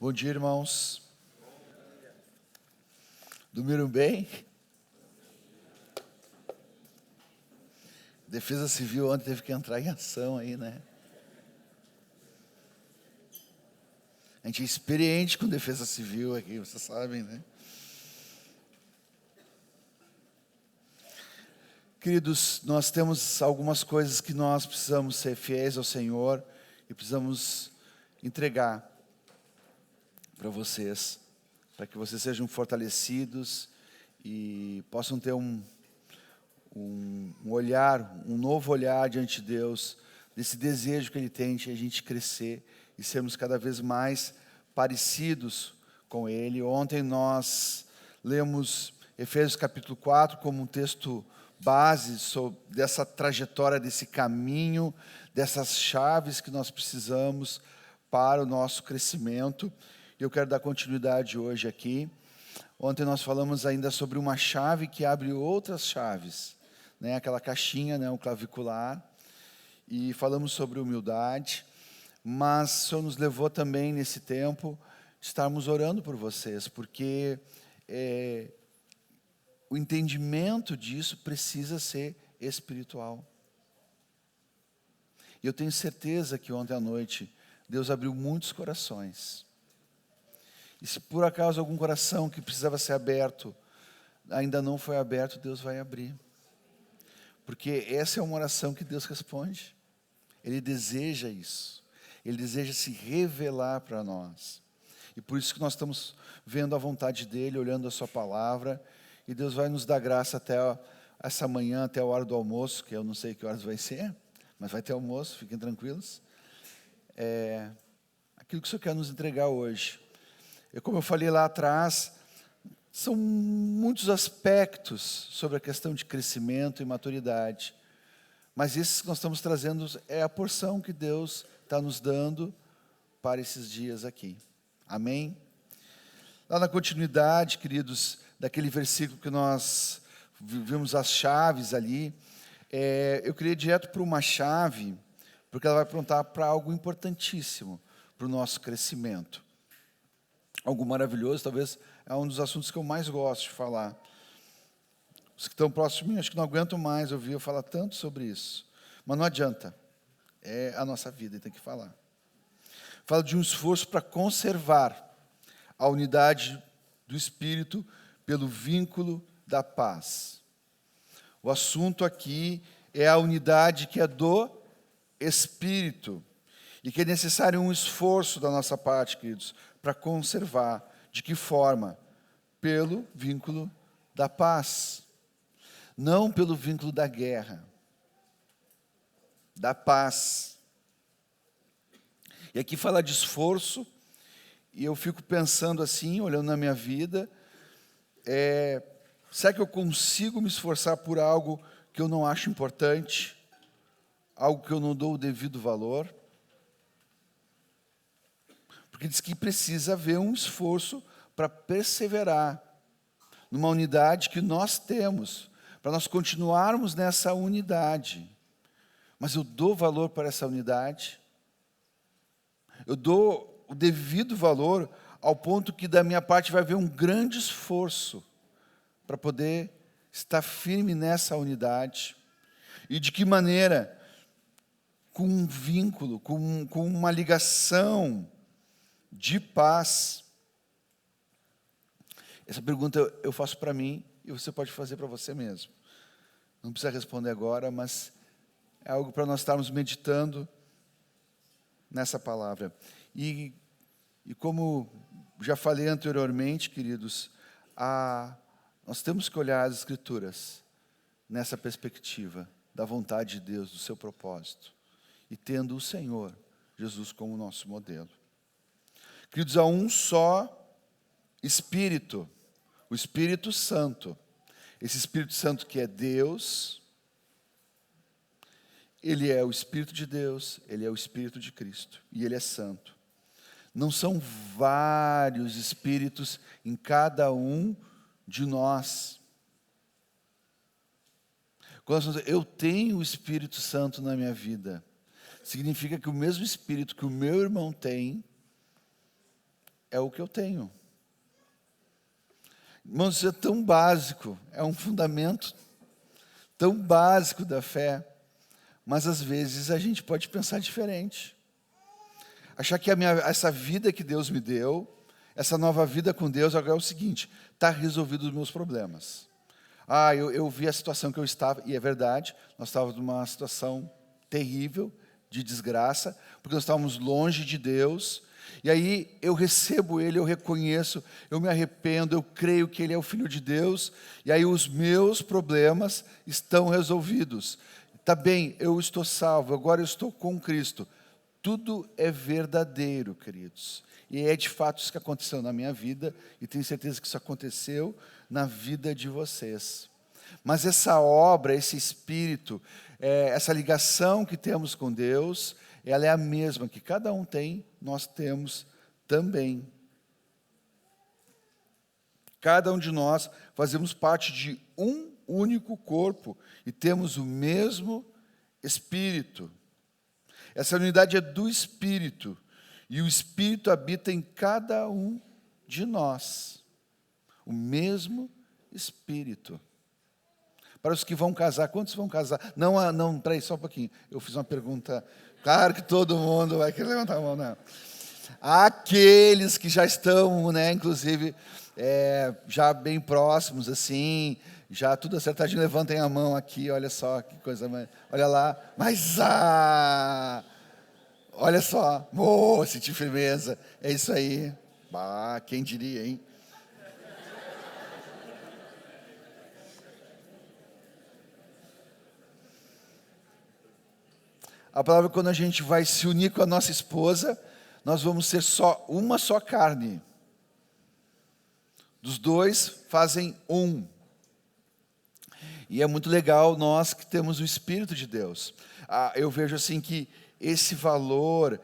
Bom dia, irmãos. Dormiram bem? Defesa Civil ontem teve que entrar em ação aí, né? A gente é experiente com Defesa Civil aqui, vocês sabem, né? Queridos, nós temos algumas coisas que nós precisamos ser fiéis ao Senhor e precisamos entregar para vocês, para que vocês sejam fortalecidos e possam ter um olhar, um novo olhar diante de Deus, desse desejo que Ele tem de a gente crescer e sermos cada vez mais parecidos com Ele. Ontem nós lemos Efésios capítulo 4 como um texto base dessa trajetória, desse caminho, dessas chaves que nós precisamos para o nosso crescimento. Eu quero dar continuidade hoje aqui. Ontem nós falamos ainda sobre uma chave que abre outras chaves, né? Aquela caixinha, né? O clavicular, e falamos sobre humildade, mas o Senhor nos levou também nesse tempo estarmos orando por vocês, porque o entendimento disso precisa ser espiritual. E eu tenho certeza que ontem à noite Deus abriu muitos corações. E se por acaso algum coração que precisava ser aberto ainda não foi aberto, Deus vai abrir. Porque essa é uma oração que Deus responde. Ele deseja isso. Ele deseja se revelar para nós. E por isso que nós estamos vendo a vontade dEle, olhando a sua palavra. E Deus vai nos dar graça até essa manhã, até a hora do almoço, que eu não sei que horas vai ser, mas vai ter almoço, fiquem tranquilos. Aquilo que o Senhor quer nos entregar hoje. Como eu falei lá atrás, são muitos aspectos sobre a questão de crescimento e maturidade. Mas esses que nós estamos trazendo é a porção que Deus está nos dando para esses dias aqui. Amém? Lá na continuidade, queridos, daquele versículo que nós vimos as chaves ali, eu queria ir direto para uma chave, porque ela vai apontar para algo importantíssimo para o nosso crescimento. Algo maravilhoso, talvez é um dos assuntos que eu mais gosto de falar. Os que estão próximos de mim, acho que não aguentam mais ouvir eu falar tanto sobre isso. Mas não adianta, é a nossa vida e tem que falar. Fala de um esforço para conservar a unidade do Espírito pelo vínculo da paz. O assunto aqui é a unidade que é do Espírito e que é necessário um esforço da nossa parte, queridos, para conservar. De que forma? Pelo vínculo da paz. Não pelo vínculo da guerra. Da paz. E aqui fala de esforço, e eu fico pensando assim, olhando na minha vida, será que eu consigo me esforçar por algo que eu não acho importante? Algo que eu não dou o devido valor? Porque diz que precisa haver um esforço para perseverar numa unidade que nós temos, para nós continuarmos nessa unidade. Mas eu dou valor para essa unidade? Eu dou o devido valor ao ponto que da minha parte vai haver um grande esforço para poder estar firme nessa unidade. E de que maneira? Com um vínculo, com uma ligação de paz. Essa pergunta eu faço para mim e você pode fazer para você mesmo. Não precisa responder agora, mas é algo para nós estarmos meditando nessa palavra. E como já falei anteriormente, queridos, nós temos que olhar as Escrituras nessa perspectiva da vontade de Deus, do seu propósito, e tendo o Senhor Jesus como nosso modelo. Queridos, há um só Espírito, o Espírito Santo. Esse Espírito Santo que é Deus, Ele é o Espírito de Deus, Ele é o Espírito de Cristo, e Ele é santo. Não são vários Espíritos em cada um de nós. Quando nós falamos, eu tenho o Espírito Santo na minha vida, significa que o mesmo Espírito que o meu irmão tem, é o que eu tenho. Irmãos, isso é tão básico, é um fundamento tão básico da fé, mas às vezes a gente pode pensar diferente. Achar que essa vida que Deus me deu, essa nova vida com Deus, agora é o seguinte: está resolvido os meus problemas. Eu vi a situação que eu estava, e é verdade, nós estávamos numa situação terrível, de desgraça, porque nós estávamos longe de Deus, e aí eu recebo Ele, eu reconheço, eu me arrependo, eu creio que Ele é o Filho de Deus, e aí os meus problemas estão resolvidos. Está bem, eu estou salvo, agora eu estou com Cristo. Tudo é verdadeiro, queridos. E é de fato isso que aconteceu na minha vida, e tenho certeza que isso aconteceu na vida de vocês. Mas essa obra, esse espírito, essa ligação que temos com Deus, ela é a mesma que cada um tem, nós temos também. Cada um de nós fazemos parte de um único corpo e temos o mesmo Espírito. Essa unidade é do Espírito, e o Espírito habita em cada um de nós. O mesmo Espírito. Para os que vão casar, quantos vão casar? Não, peraí, só um pouquinho. Eu fiz uma pergunta, claro que todo mundo vai querer levantar a mão, não. Aqueles que já estão, inclusive, já bem próximos, assim, já tudo acertadinho, levantem a mão aqui, olha só que coisa, olha lá, olha só, senti firmeza, é isso aí, quem diria, hein? A palavra, quando a gente vai se unir com a nossa esposa, nós vamos ser uma só carne. Dos dois fazem um. E é muito legal nós que temos o Espírito de Deus. Eu vejo assim que esse valor,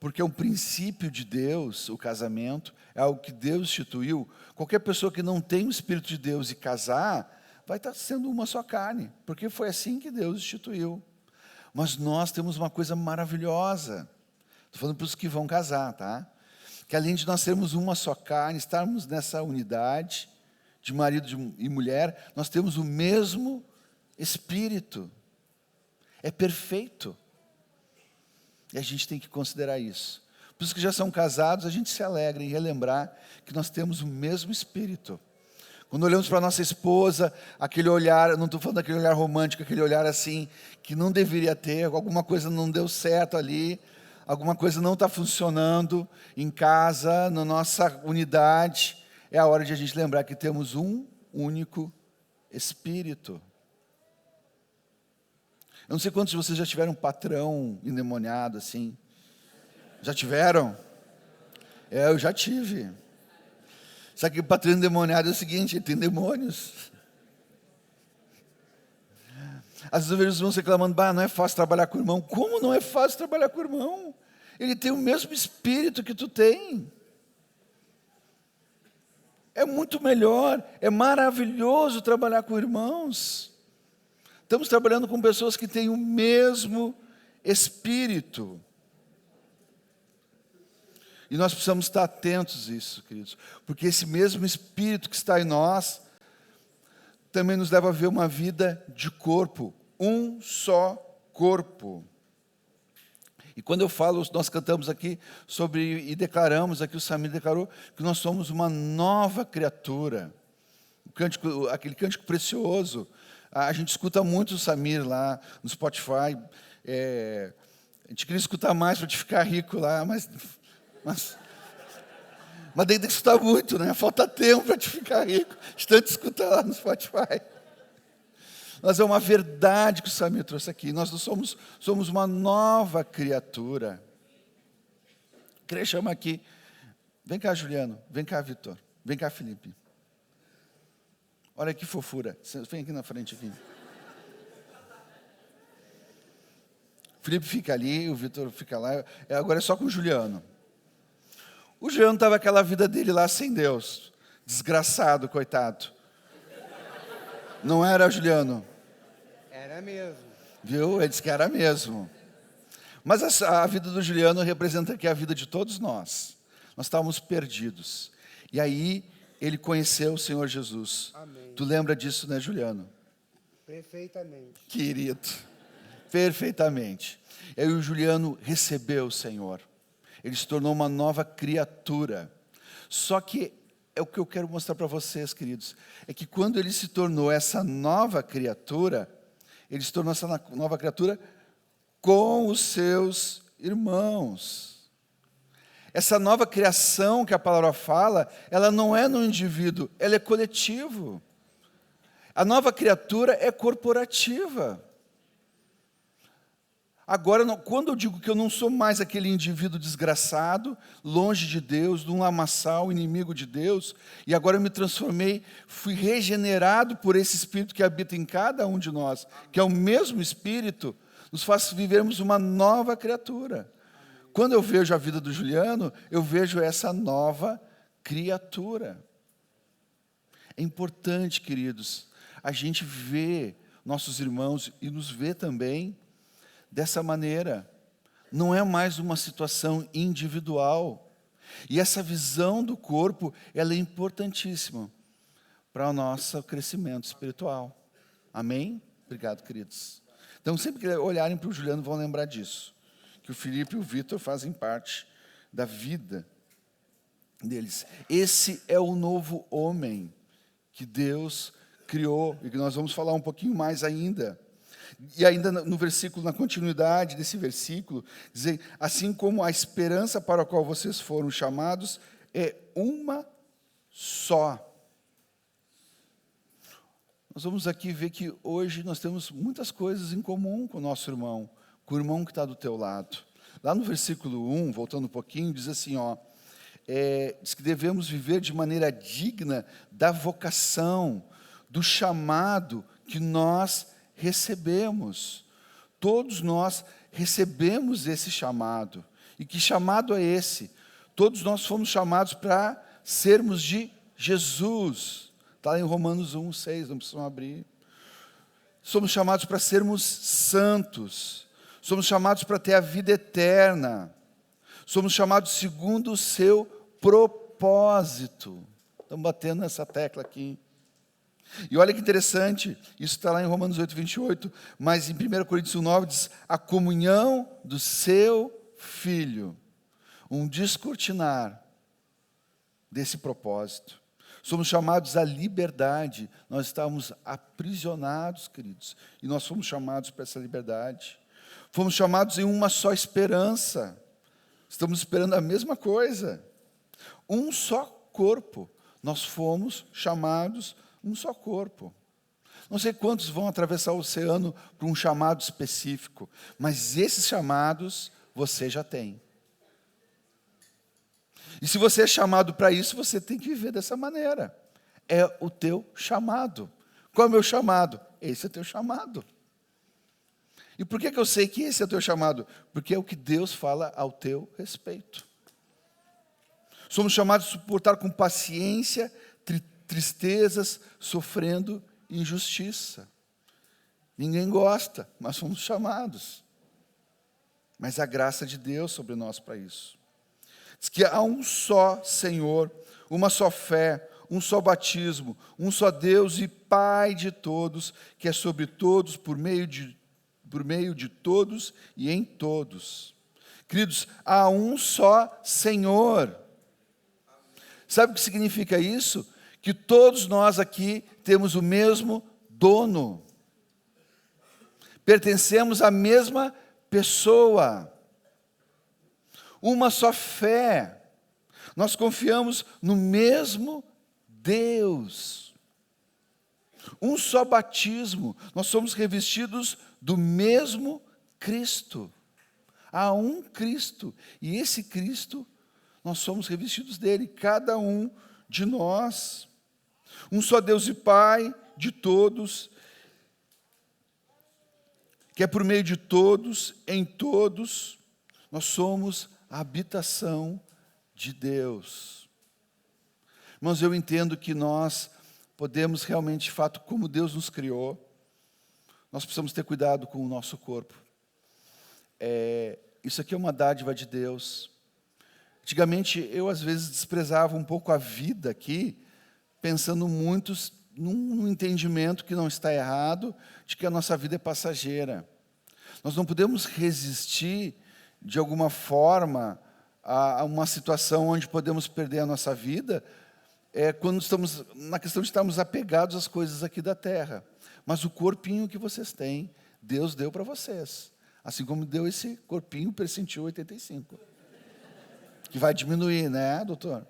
porque é um princípio de Deus, o casamento, é algo que Deus instituiu. Qualquer pessoa que não tem o Espírito de Deus e casar, vai estar sendo uma só carne, porque foi assim que Deus instituiu. Mas nós temos uma coisa maravilhosa. Estou falando para os que vão casar, tá? Que além de nós sermos uma só carne, estarmos nessa unidade de marido e mulher, nós temos o mesmo Espírito. É perfeito. E a gente tem que considerar isso. Para os que já são casados, a gente se alegra em relembrar que nós temos o mesmo Espírito. Quando olhamos para a nossa esposa, aquele olhar, não estou falando daquele olhar romântico, aquele olhar assim, que não deveria ter, alguma coisa não deu certo ali, alguma coisa não está funcionando em casa, na nossa unidade, é a hora de a gente lembrar que temos um único Espírito. Eu não sei quantos de vocês já tiveram um patrão endemoniado assim. Já tiveram? Eu já tive. Sabe que o patrão endemoniado é o seguinte, ele tem demônios. Às vezes eu vejo os irmãos reclamando, não é fácil trabalhar com o irmão. Como não é fácil trabalhar com o irmão? Ele tem o mesmo espírito que tu tem. É muito melhor, é maravilhoso trabalhar com irmãos. Estamos trabalhando com pessoas que têm o mesmo espírito. E nós precisamos estar atentos a isso, queridos. Porque esse mesmo Espírito que está em nós, também nos leva a ver uma vida de corpo. Um só corpo. E quando eu falo, nós cantamos aqui sobre, e declaramos aqui, o Samir declarou, que nós somos uma nova criatura. Aquele cântico precioso. A gente escuta muito o Samir lá no Spotify. A gente queria escutar mais para te ficar rico lá, mas daí tem que escutar muito, Falta tempo para te ficar rico. De tanto escutar lá no Spotify. Mas é uma verdade que o Samir trouxe aqui. Nós somos uma nova criatura. Queria chamar aqui. Vem cá, Juliano. Vem cá, Vitor. Vem cá, Felipe. Olha que fofura. Vem aqui na frente. Aqui. O Felipe fica ali, o Vitor fica lá. Agora é só com o Juliano. O Juliano estava aquela vida dele lá sem Deus. Desgraçado, coitado. Não era, Juliano? Era mesmo. Viu? Ele disse que era mesmo. Mas a vida do Juliano representa aqui a vida de todos nós. Nós estávamos perdidos. E aí, ele conheceu o Senhor Jesus. Amém. Tu lembra disso, né, Juliano? Perfeitamente. Querido, perfeitamente. E aí o Juliano recebeu o Senhor. Ele se tornou uma nova criatura. Só que é o que eu quero mostrar para vocês, queridos, é que quando ele se tornou essa nova criatura, ele se tornou essa nova criatura com os seus irmãos. Essa nova criação que a palavra fala, ela não é no indivíduo, ela é coletivo. A nova criatura é corporativa. Agora, quando eu digo que eu não sou mais aquele indivíduo desgraçado, longe de Deus, de um lamaçal, inimigo de Deus, e agora eu me transformei, fui regenerado por esse Espírito que habita em cada um de nós, que é o mesmo Espírito, nos faz vivermos uma nova criatura. Quando eu vejo a vida do Juliano, eu vejo essa nova criatura. É importante, queridos, a gente ver nossos irmãos e nos ver também dessa maneira. Não é mais uma situação individual. E essa visão do corpo, ela é importantíssima para o nosso crescimento espiritual. Amém? Obrigado, queridos. Então, sempre que olharem para o Juliano, vão lembrar disso. Que o Felipe e o Vitor fazem parte da vida deles. Esse é o novo homem que Deus criou, e que nós vamos falar um pouquinho mais ainda. E ainda no versículo, na continuidade desse versículo, dizer, assim como a esperança para a qual vocês foram chamados é uma só. Nós vamos aqui ver que hoje nós temos muitas coisas em comum com o nosso irmão, com o irmão que está do teu lado. Lá no versículo 1, voltando um pouquinho, diz assim, diz que devemos viver de maneira digna da vocação, do chamado que nós recebemos. Todos nós recebemos esse chamado. E que chamado é esse? Todos nós fomos chamados para sermos de Jesus. Está lá em Romanos 1, 6, não precisam abrir. Somos chamados para sermos santos. Somos chamados para ter a vida eterna. Somos chamados segundo o seu propósito. Estamos batendo nessa tecla aqui. E olha que interessante, isso está lá em Romanos 8, 28, mas em 1 Coríntios 9 diz, a comunhão do seu Filho, um descortinar desse propósito. Somos chamados à liberdade, nós estávamos aprisionados, queridos, e nós fomos chamados para essa liberdade. Fomos chamados em uma só esperança, estamos esperando a mesma coisa, um só corpo, nós fomos chamados um só corpo. Não sei quantos vão atravessar o oceano para um chamado específico, mas esses chamados você já tem. E se você é chamado para isso, você tem que viver dessa maneira. É o teu chamado. Qual é o meu chamado? Esse é o teu chamado. E por que eu sei que esse é o teu chamado? Porque é o que Deus fala ao teu respeito. Somos chamados a suportar com paciência tristezas, sofrendo injustiça. Ninguém gosta, mas somos chamados. Mas a graça de Deus sobre nós para isso. Diz que há um só Senhor, uma só fé, um só batismo, um só Deus e Pai de todos, que é sobre todos, por meio de todos e em todos. Queridos, há um só Senhor. Sabe o que significa isso? Que todos nós aqui temos o mesmo dono. Pertencemos à mesma pessoa. Uma só fé. Nós confiamos no mesmo Deus. Um só batismo. Nós somos revestidos do mesmo Cristo. Há um Cristo. E esse Cristo, nós somos revestidos dele, cada um de nós. Um só Deus e Pai de todos, que é por meio de todos, em todos, nós somos a habitação de Deus. Irmãos, eu entendo que nós podemos realmente, de fato, como Deus nos criou, nós precisamos ter cuidado com o nosso corpo. Isso aqui é uma dádiva de Deus. Antigamente, eu às vezes desprezava um pouco a vida aqui, pensando muito num entendimento que não está errado, de que a nossa vida é passageira. Nós não podemos resistir, de alguma forma, a uma situação onde podemos perder a nossa vida, quando estamos na questão de estarmos apegados às coisas aqui da terra. Mas o corpinho que vocês têm, Deus deu para vocês. Assim como deu esse corpinho percentil 85. Que vai diminuir, né, doutor?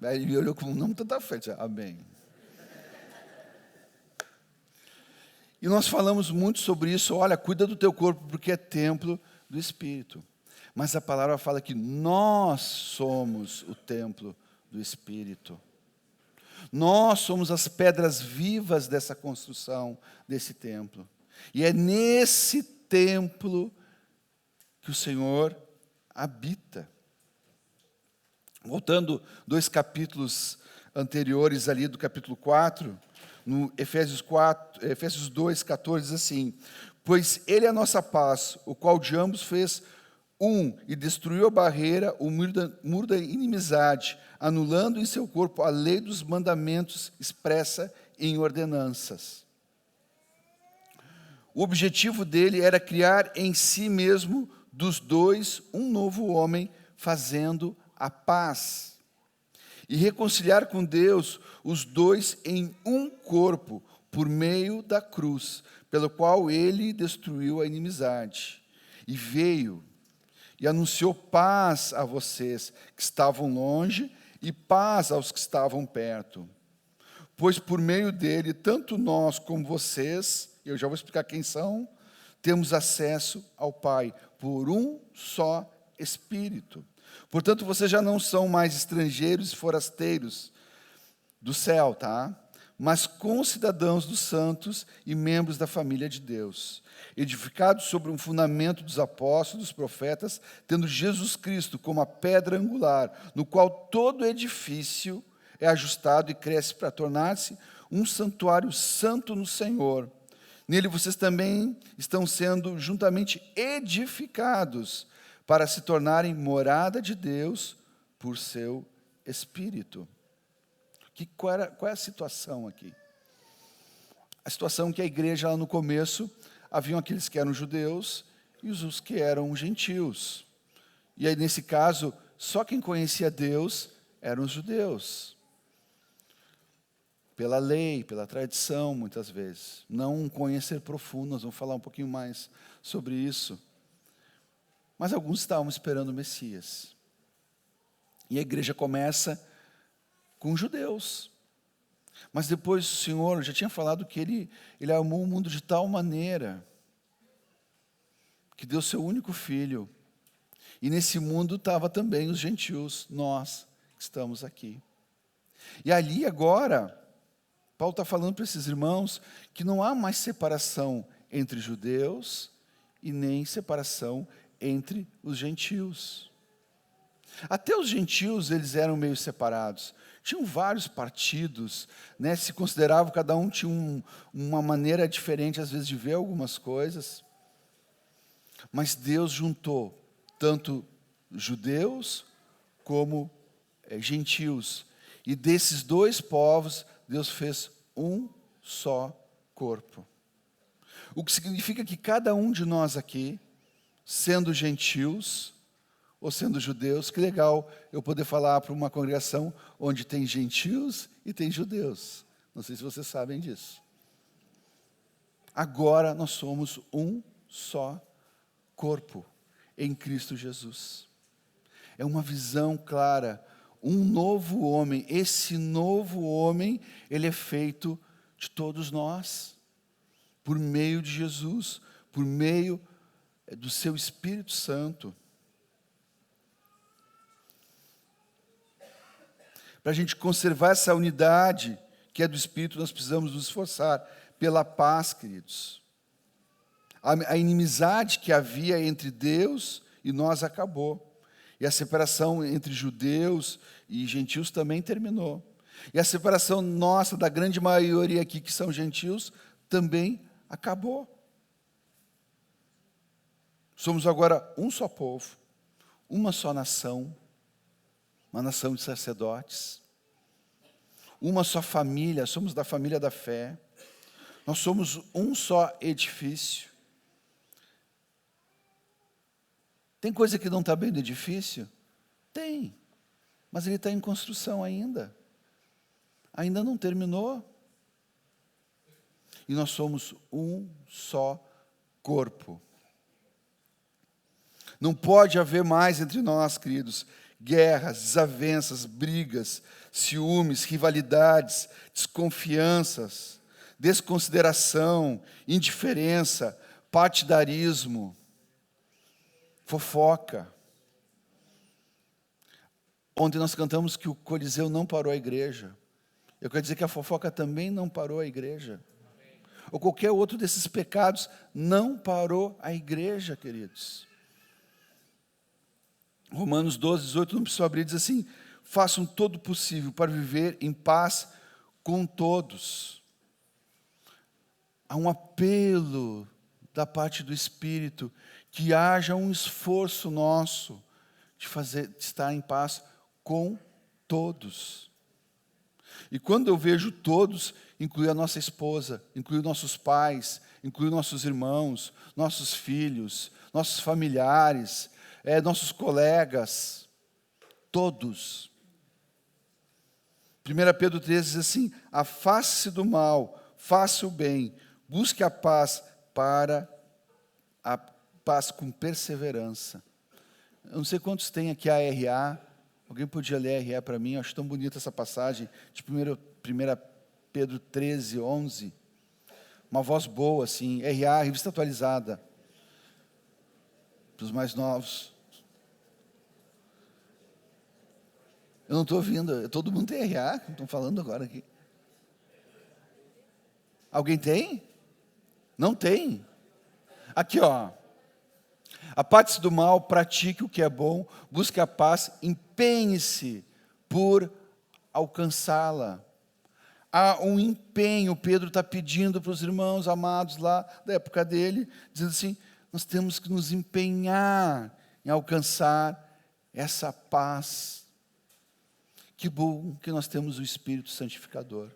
Aí ele me olhou com não tanta fé. Amém. E nós falamos muito sobre isso. Olha, cuida do teu corpo, porque é templo do Espírito. Mas a palavra fala que nós somos o templo do Espírito. Nós somos as pedras vivas dessa construção, desse templo. E é nesse templo que o Senhor habita. Voltando 2 capítulos anteriores ali do capítulo 4, no Efésios 2, 14, diz assim: pois ele é a nossa paz, o qual de ambos fez um e destruiu a barreira, o muro da inimizade, anulando em seu corpo a lei dos mandamentos expressa em ordenanças. O objetivo dele era criar em si mesmo dos dois um novo homem, fazendo a paz e reconciliar com Deus os dois em um corpo, por meio da cruz, pelo qual ele destruiu a inimizade. E veio e anunciou paz a vocês que estavam longe e paz aos que estavam perto. Pois por meio dele, tanto nós como vocês, eu já vou explicar quem são, temos acesso ao Pai por um só Espírito. Portanto, vocês já não são mais estrangeiros e forasteiros do céu, tá? Mas concidadãos dos santos e membros da família de Deus, edificados sobre um fundamento dos apóstolos, dos profetas, tendo Jesus Cristo como a pedra angular, no qual todo edifício é ajustado e cresce para tornar-se um santuário santo no Senhor. Nele vocês também estão sendo juntamente edificados para se tornarem morada de Deus por seu Espírito. Qual é a situação aqui? A situação que a igreja, lá no começo, haviam aqueles que eram judeus e os que eram gentios. E aí, nesse caso, só quem conhecia Deus eram os judeus. Pela lei, pela tradição, muitas vezes. Não um conhecer profundo, nós vamos falar um pouquinho mais sobre isso. Mas alguns estavam esperando o Messias. E a igreja começa com judeus. Mas depois o Senhor já tinha falado que Ele amou o mundo de tal maneira que deu seu único filho. E nesse mundo estavam também os gentios, nós que estamos aqui. E ali agora, Paulo está falando para esses irmãos que não há mais separação entre judeus e nem separação entre os gentios. Até os gentios, eles eram meio separados. Tinham vários partidos, né? Se consideravam, cada um tinha uma maneira diferente, às vezes, de ver algumas coisas. Mas Deus juntou tanto judeus como gentios. E desses dois povos, Deus fez um só corpo. O que significa que cada um de nós aqui, sendo gentios ou sendo judeus, que legal eu poder falar para uma congregação onde tem gentios e tem judeus. Não sei se vocês sabem disso. Agora nós somos um só corpo em Cristo Jesus. É uma visão clara, um novo homem. Esse novo homem, ele é feito de todos nós, por meio de Jesus, por meio do seu Espírito Santo. Para a gente conservar essa unidade que é do Espírito, nós precisamos nos esforçar pela paz, queridos. A inimizade que havia entre Deus e nós acabou. E a separação entre judeus e gentios também terminou. E a separação nossa, da grande maioria aqui que são gentios, também acabou. Somos agora um só povo, uma só nação, uma nação de sacerdotes, uma só família, somos da família da fé, nós somos um só edifício. Tem coisa que não está bem no edifício? Tem, mas ele está em construção ainda não terminou. E nós somos um só corpo. Não pode haver mais entre nós, queridos, guerras, desavenças, brigas, ciúmes, rivalidades, desconfianças, desconsideração, indiferença, partidarismo, fofoca. Ontem nós cantamos que o Coliseu não parou a igreja. Eu quero dizer que a fofoca também não parou a igreja. Ou qualquer outro desses pecados não parou a igreja, queridos. Romanos 12, 18, não preciso abrir, diz assim: façam todo o possível para viver em paz com todos. Há um apelo da parte do Espírito que haja um esforço nosso de estar em paz com todos. E quando eu vejo todos, inclui a nossa esposa, inclui nossos pais, inclui nossos irmãos, nossos filhos, nossos familiares, nossos colegas, todos. 1 Pedro 13 diz assim: afaste-se do mal, faça o bem, busque a paz com perseverança. Eu não sei quantos tem aqui a RA. Alguém podia ler a RA para mim? Eu acho tão bonita essa passagem de 1 Pedro 13, 11. Uma voz boa, assim, RA, revista atualizada. Para os mais novos. Eu não estou ouvindo, todo mundo tem RA, estão falando agora aqui. Alguém tem? Não tem? Aqui, ó. Aparte-se do mal, pratique o que é bom, busque a paz, empenhe-se por alcançá-la. Há um empenho, Pedro está pedindo para os irmãos amados lá da época dele, dizendo assim: nós temos que nos empenhar em alcançar essa paz. Que bom que nós temos o Espírito Santificador,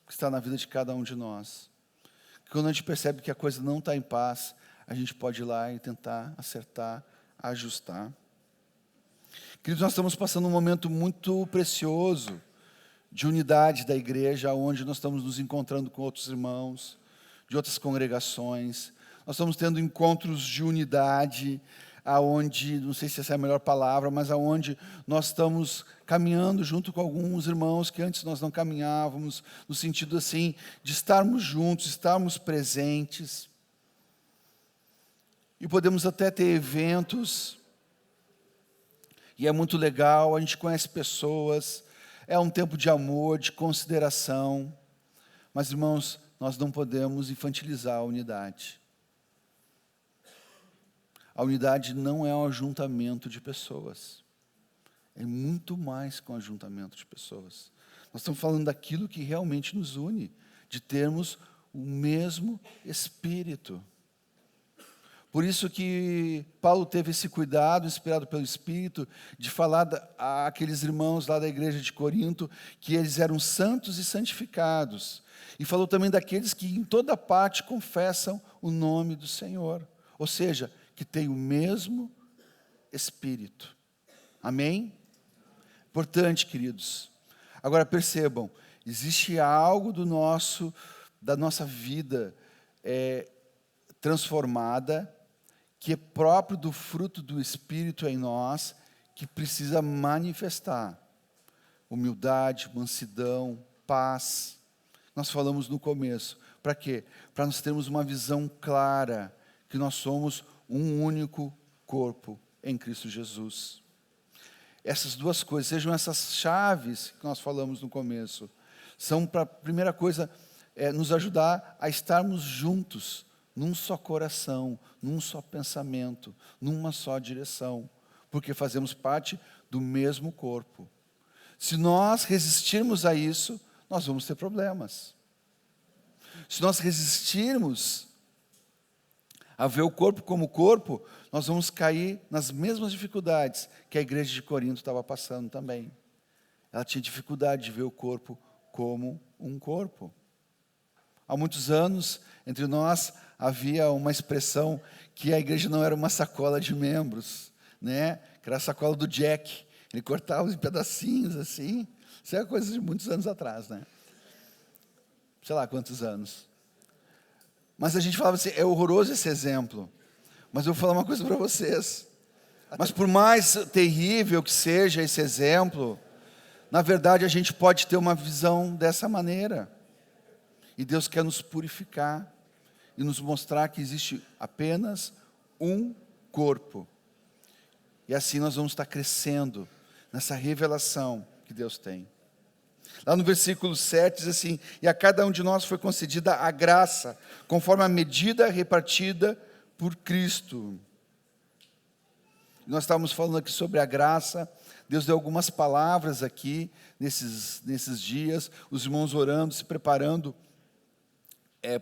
que está na vida de cada um de nós. Quando a gente percebe que a coisa não está em paz, a gente pode ir lá e tentar acertar, ajustar. Queridos, nós estamos passando um momento muito precioso de unidade da igreja, onde nós estamos nos encontrando com outros irmãos, de outras congregações. Nós estamos tendo encontros de unidade, aonde, não sei se essa é a melhor palavra, mas aonde nós estamos caminhando junto com alguns irmãos que antes nós não caminhávamos, no sentido assim, de estarmos juntos, estarmos presentes. E podemos até ter eventos, e é muito legal, a gente conhece pessoas, é um tempo de amor, de consideração, mas, irmãos, nós não podemos infantilizar a unidade. A unidade não é um ajuntamento de pessoas, é muito mais que um ajuntamento de pessoas. Nós estamos falando daquilo que realmente nos une, de termos o mesmo Espírito. Por isso que Paulo teve esse cuidado, inspirado pelo Espírito, de falar àqueles irmãos lá da igreja de Corinto, que eles eram santos e santificados. E falou também daqueles que em toda parte confessam o nome do Senhor. Ou seja, que tem o mesmo Espírito. Amém? Importante, queridos. Agora percebam, existe algo da nossa vida transformada, que é próprio do fruto do Espírito em nós, que precisa manifestar. Humildade, mansidão, paz. Nós falamos no começo. Para quê? Para nós termos uma visão clara, que nós somos um único corpo em Cristo Jesus. Essas duas coisas, sejam essas chaves que nós falamos no começo, são, para a primeira coisa, nos ajudar a estarmos juntos, num só coração, num só pensamento, numa só direção, porque fazemos parte do mesmo corpo. Se nós resistirmos a isso, nós vamos ter problemas. Se nós resistirmos a ver o corpo como corpo, nós vamos cair nas mesmas dificuldades que a igreja de Corinto estava passando também. Ela tinha dificuldade de ver o corpo como um corpo. Há muitos anos, entre nós, havia uma expressão que a igreja não era uma sacola de membros, né? Que era a sacola do Jack. Ele cortava em pedacinhos assim. Isso é coisa de muitos anos atrás, né? Sei lá quantos anos. Mas a gente falava assim, é horroroso esse exemplo. Mas eu vou falar uma coisa para vocês. Mas por mais terrível que seja esse exemplo, na verdade a gente pode ter uma visão dessa maneira. E Deus quer nos purificar e nos mostrar que existe apenas um corpo. E assim nós vamos estar crescendo nessa revelação que Deus tem. Lá no versículo 7 diz assim, e a cada um de nós foi concedida a graça, conforme a medida repartida por Cristo. Nós estávamos falando aqui sobre a graça. Deus deu algumas palavras aqui, nesses dias, os irmãos orando, se preparando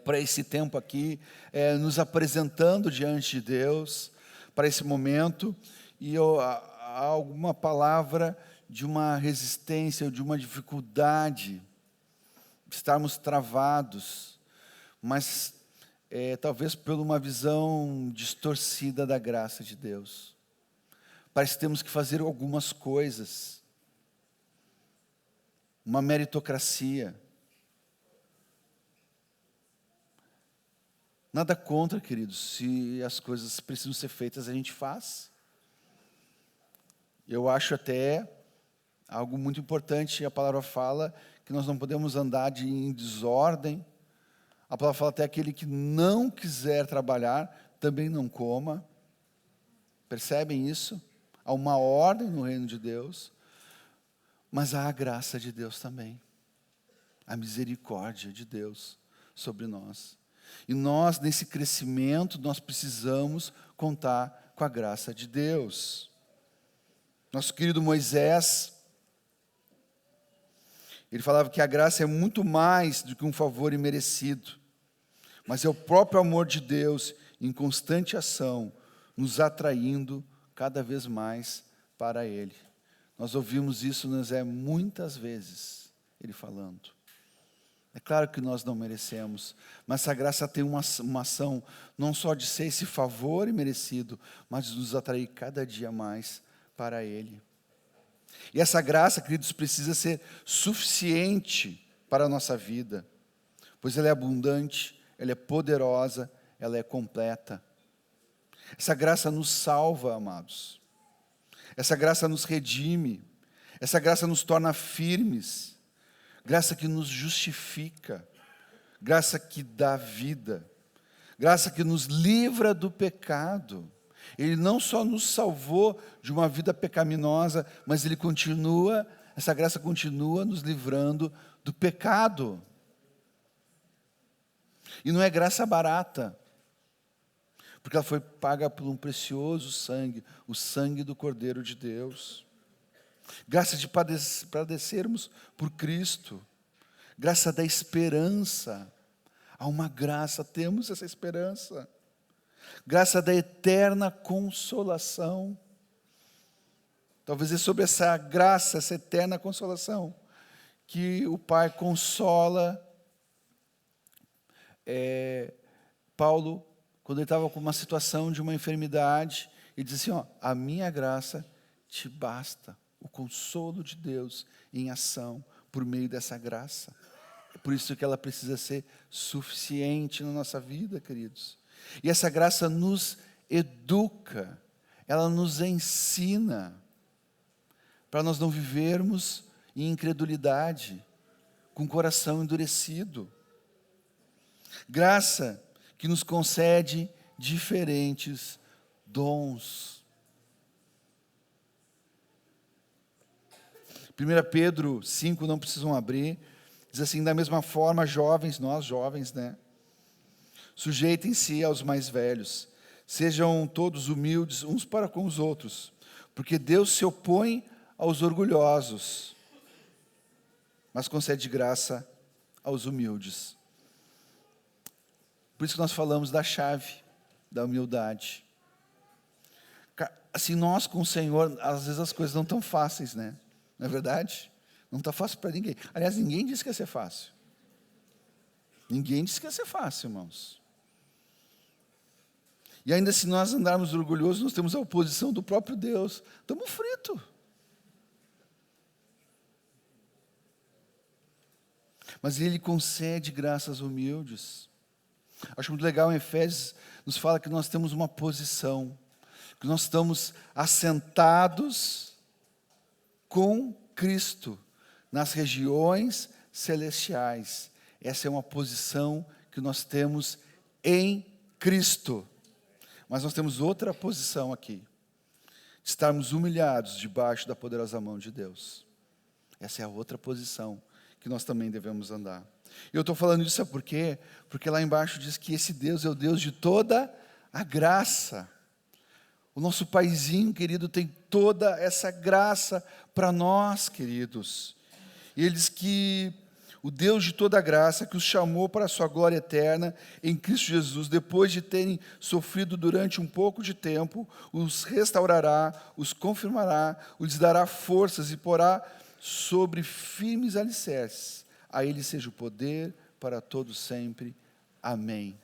para esse tempo aqui, nos apresentando diante de Deus, para esse momento, e há alguma palavra de uma resistência, ou de uma dificuldade, estarmos travados, mas talvez por uma visão distorcida da graça de Deus. Parece que temos que fazer algumas coisas, uma meritocracia. Nada contra, queridos, se as coisas precisam ser feitas, a gente faz. Eu acho até algo muito importante, a palavra fala que nós não podemos andar em desordem. A palavra fala até aquele que não quiser trabalhar, também não coma. Percebem isso? Há uma ordem no reino de Deus, mas há a graça de Deus também. A misericórdia de Deus sobre nós. E nós, nesse crescimento, nós precisamos contar com a graça de Deus. Nosso querido Moisés, ele falava que a graça é muito mais do que um favor imerecido, mas é o próprio amor de Deus em constante ação, nos atraindo cada vez mais para Ele. Nós ouvimos isso, muitas vezes, ele falando. É claro que nós não merecemos, mas essa graça tem uma ação, não só de ser esse favor imerecido, mas de nos atrair cada dia mais para Ele. E essa graça, queridos, precisa ser suficiente para a nossa vida, pois ela é abundante, ela é poderosa, ela é completa. Essa graça nos salva, amados. Essa graça nos redime. Essa graça nos torna firmes. Graça que nos justifica. Graça que dá vida. Graça que nos livra do pecado. Ele não só nos salvou de uma vida pecaminosa, mas essa graça continua nos livrando do pecado. E não é graça barata, porque ela foi paga por um precioso sangue, o sangue do Cordeiro de Deus. Graça de padecermos por Cristo. Graça da esperança. Há uma graça, temos essa esperança. Graça da eterna consolação. Talvez é sobre essa graça, essa eterna consolação, que o Pai consola Paulo, quando ele estava com uma situação de uma enfermidade, ele diz assim, a minha graça te basta, o consolo de Deus em ação, por meio dessa graça. É por isso que ela precisa ser suficiente na nossa vida, queridos. E essa graça nos educa, ela nos ensina, para nós não vivermos em incredulidade, com o coração endurecido. Graça que nos concede diferentes dons. 1 Pedro 5, não precisam abrir, diz assim, da mesma forma, nós jovens, sujeitem-se aos mais velhos, sejam todos humildes uns para com os outros, porque Deus se opõe aos orgulhosos, mas concede graça aos humildes. Por isso que nós falamos da chave da humildade. assim, nós com o Senhor, às vezes as coisas não estão fáceis, né? Não é verdade? Não está fácil para ninguém. Aliás, ninguém disse que ia ser fácil. Ninguém disse que ia ser fácil, irmãos. E ainda se nós andarmos orgulhosos, nós temos a oposição do próprio Deus. Estamos fritos. Mas Ele concede graças humildes. Acho muito legal em Efésios, nos fala que nós temos uma posição, que nós estamos assentados com Cristo nas regiões celestiais. Essa é uma posição que nós temos em Cristo. Mas nós temos outra posição aqui, estarmos humilhados debaixo da poderosa mão de Deus. Essa é a outra posição que nós também devemos andar. E eu estou falando isso sabe por quê? Porque lá embaixo diz que esse Deus é o Deus de toda a graça. O nosso paizinho querido tem toda essa graça para nós, queridos. E ele diz que o Deus de toda a graça, que os chamou para a sua glória eterna em Cristo Jesus, depois de terem sofrido durante um pouco de tempo, os restaurará, os confirmará, os dará forças e porá sobre firmes alicerces. A Ele seja o poder para todos sempre. Amém.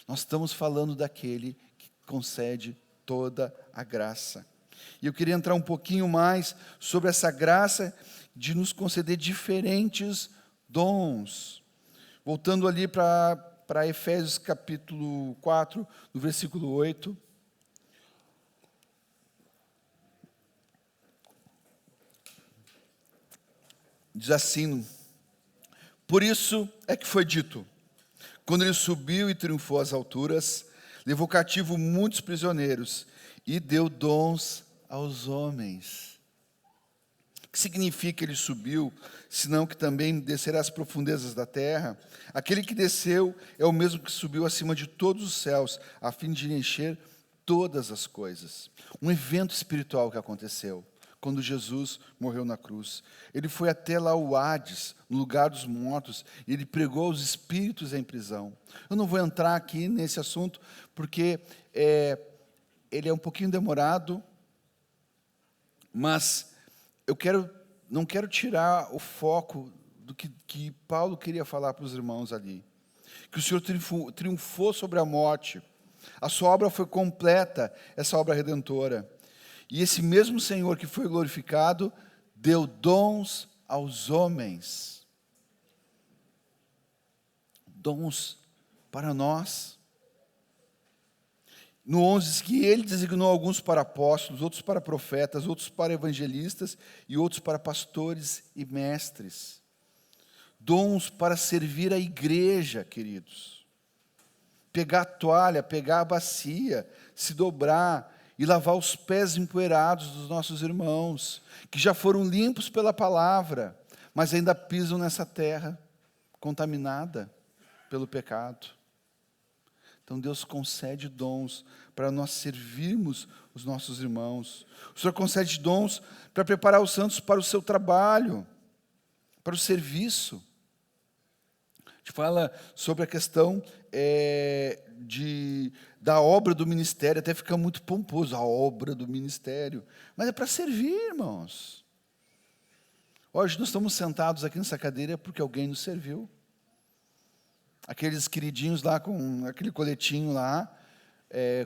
Nós estamos falando daquele que concede toda a graça. E eu queria entrar um pouquinho mais sobre essa graça de nos conceder diferentes dons. Voltando ali para Efésios capítulo 4, no versículo 8. Diz assim: por isso é que foi dito, quando ele subiu e triunfou às alturas, levou cativo muitos prisioneiros e deu dons aos homens. O que significa que ele subiu, senão que também descerá às profundezas da terra? Aquele que desceu é o mesmo que subiu acima de todos os céus, a fim de encher todas as coisas. Um evento espiritual que aconteceu quando Jesus morreu na cruz. Ele foi até lá o Hades, no lugar dos mortos, e ele pregou aos espíritos em prisão. Eu não vou entrar aqui nesse assunto, porque ele é um pouquinho demorado, mas eu não quero tirar o foco do que Paulo queria falar para os irmãos ali. Que o Senhor triunfou sobre a morte. A sua obra foi completa, essa obra redentora. E esse mesmo Senhor que foi glorificado, deu dons aos homens. Dons para nós. No 11 diz que ele designou alguns para apóstolos, outros para profetas, outros para evangelistas e outros para pastores e mestres. Dons para servir a igreja, queridos. Pegar a toalha, pegar a bacia, se dobrar e lavar os pés empoeirados dos nossos irmãos, que já foram limpos pela palavra, mas ainda pisam nessa terra contaminada pelo pecado. Então Deus concede dons para nós servirmos os nossos irmãos. O Senhor concede dons para preparar os santos para o seu trabalho, para o serviço. A gente fala sobre a questão da obra do ministério, até fica muito pomposo, a obra do ministério. Mas é para servir, irmãos. Hoje nós estamos sentados aqui nessa cadeira porque alguém nos serviu. Aqueles queridinhos lá com aquele coletinho lá,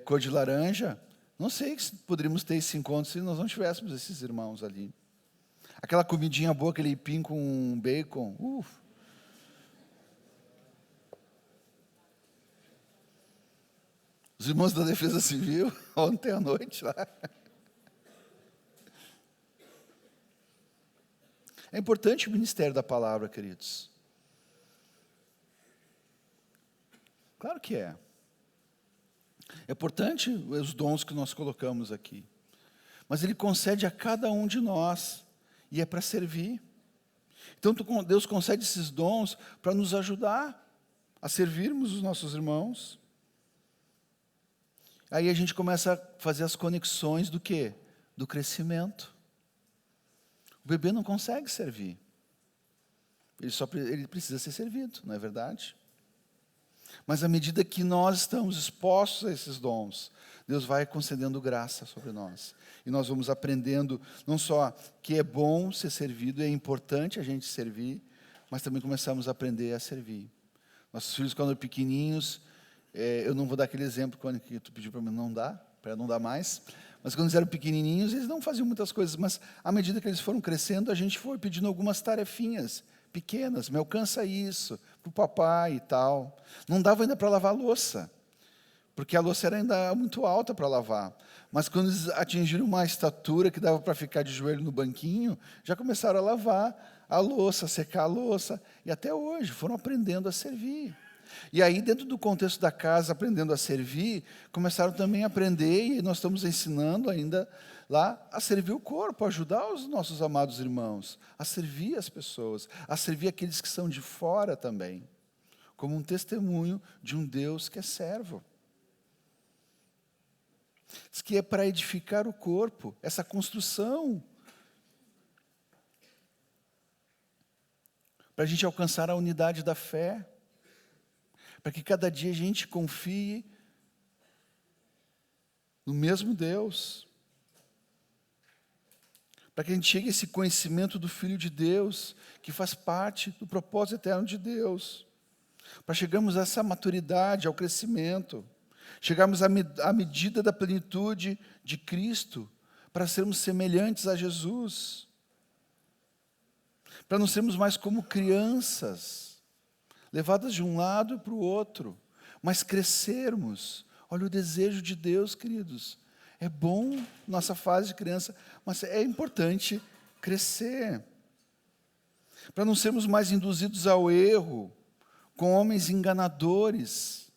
cor de laranja, não sei se poderíamos ter esse encontro se nós não tivéssemos esses irmãos ali. Aquela comidinha boa, aquele aipim com bacon, Os irmãos da Defesa Civil, ontem à noite lá. É importante o ministério da palavra, queridos. Claro que é. É importante os dons que nós colocamos aqui. Mas Ele concede a cada um de nós. E é para servir. Então Deus concede esses dons para nos ajudar a servirmos os nossos irmãos. Aí a gente começa a fazer as conexões do quê? Do crescimento. O bebê não consegue servir. Ele precisa ser servido, não é verdade? Mas à medida que nós estamos expostos a esses dons, Deus vai concedendo graça sobre nós. E nós vamos aprendendo não só que é bom ser servido, é importante a gente servir, mas também começamos a aprender a servir. Nossos filhos, quando pequenininhos, eu não vou dar aquele exemplo que tu pediu para mim não dar, para não dar mais, mas quando eles eram pequenininhos, eles não faziam muitas coisas, mas à medida que eles foram crescendo, a gente foi pedindo algumas tarefinhas pequenas, me alcança isso, para o papai e tal. Não dava ainda para lavar a louça, porque a louça era ainda muito alta para lavar. Mas quando eles atingiram uma estatura que dava para ficar de joelho no banquinho, já começaram a lavar a louça, secar a louça, e até hoje foram aprendendo a servir. E aí, dentro do contexto da casa, aprendendo a servir, começaram também a aprender, e nós estamos ensinando ainda lá, a servir o corpo, a ajudar os nossos amados irmãos, a servir as pessoas, a servir aqueles que são de fora também, como um testemunho de um Deus que é servo. Diz que é para edificar o corpo, essa construção, para a gente alcançar a unidade da fé, para que cada dia a gente confie no mesmo Deus, para que a gente chegue a esse conhecimento do Filho de Deus, que faz parte do propósito eterno de Deus, para chegarmos a essa maturidade, ao crescimento, chegarmos à medida da plenitude de Cristo, para sermos semelhantes a Jesus, para não sermos mais como crianças, levadas de um lado para o outro, mas crescermos. Olha o desejo de Deus, queridos. É bom nossa fase de criança, mas é importante crescer. Para não sermos mais induzidos ao erro, com homens enganadores.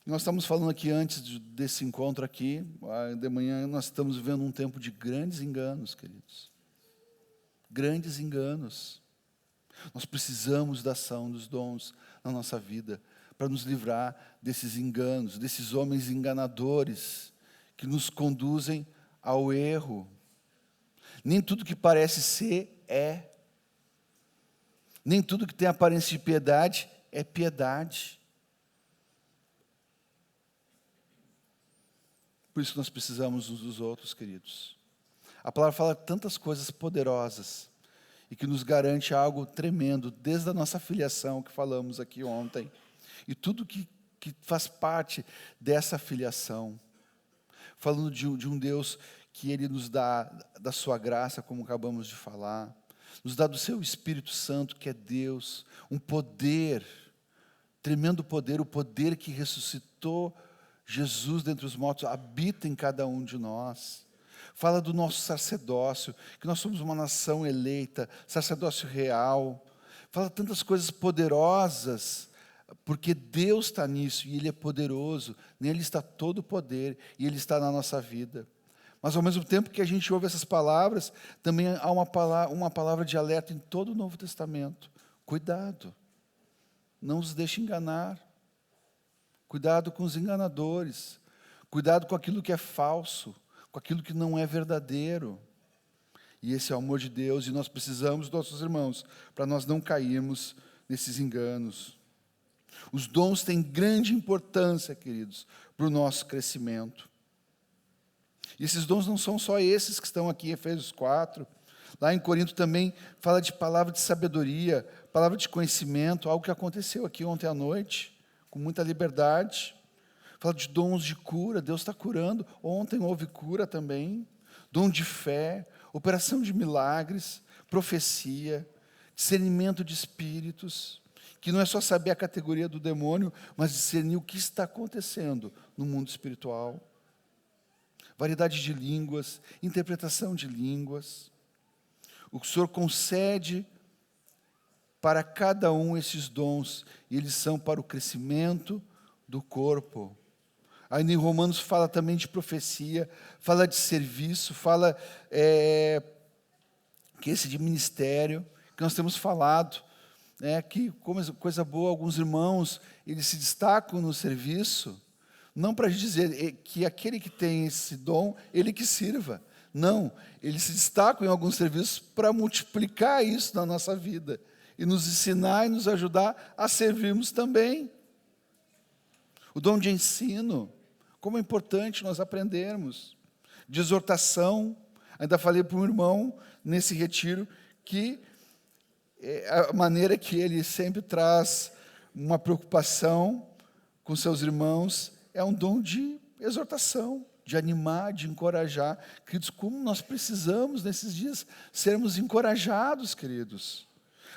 Nós estamos falando aqui antes desse encontro aqui, de manhã, nós estamos vivendo um tempo de grandes enganos, queridos. Grandes enganos. Nós precisamos da ação dos dons na nossa vida para nos livrar desses enganos, desses homens enganadores que nos conduzem ao erro. Nem tudo que parece ser é. Nem tudo que tem aparência de piedade é piedade. Por isso nós precisamos uns dos outros, queridos. A palavra fala tantas coisas poderosas e que nos garante algo tremendo, desde a nossa filiação, que falamos aqui ontem, e tudo que faz parte dessa filiação. Falando de um Deus que Ele nos dá da sua graça, como acabamos de falar, nos dá do seu Espírito Santo, que é Deus, um poder, tremendo poder, o poder que ressuscitou Jesus dentre os mortos, habita em cada um de nós. Fala do nosso sacerdócio, que nós somos uma nação eleita, sacerdócio real. Fala tantas coisas poderosas, porque Deus está nisso, e Ele é poderoso. Nele está todo o poder, e Ele está na nossa vida. Mas ao mesmo tempo que a gente ouve essas palavras, também há uma palavra de alerta em todo o Novo Testamento. Cuidado, não os deixe enganar. Cuidado com os enganadores. Cuidado com aquilo que é falso, com aquilo que não é verdadeiro. E esse é o amor de Deus, e nós precisamos dos nossos irmãos, para nós não cairmos nesses enganos. Os dons têm grande importância, queridos, para o nosso crescimento. E esses dons não são só esses que estão aqui em Efésios 4. Lá em Corinto também fala de palavra de sabedoria, palavra de conhecimento, algo que aconteceu aqui ontem à noite, com muita liberdade. Fala de dons de cura, Deus está curando. Ontem houve cura também. Dom de fé, operação de milagres, profecia, discernimento de espíritos, que não é só saber a categoria do demônio, mas discernir o que está acontecendo no mundo espiritual. Variedade de línguas, interpretação de línguas. O Senhor concede para cada um esses dons, e eles são para o crescimento do corpo. Aí em Romanos fala também de profecia, fala de serviço, fala que esse de ministério, que nós temos falado, que como coisa boa, alguns irmãos, eles se destacam no serviço, não para dizer que aquele que tem esse dom, ele que sirva. Não, eles se destacam em alguns serviços para multiplicar isso na nossa vida. e nos ensinar e nos ajudar a servirmos também. O dom de ensino, como é importante nós aprendermos. De exortação, ainda falei para um irmão nesse retiro que a maneira que ele sempre traz uma preocupação com seus irmãos é um dom de exortação, de animar, de encorajar. Queridos, como nós precisamos nesses dias sermos encorajados, queridos.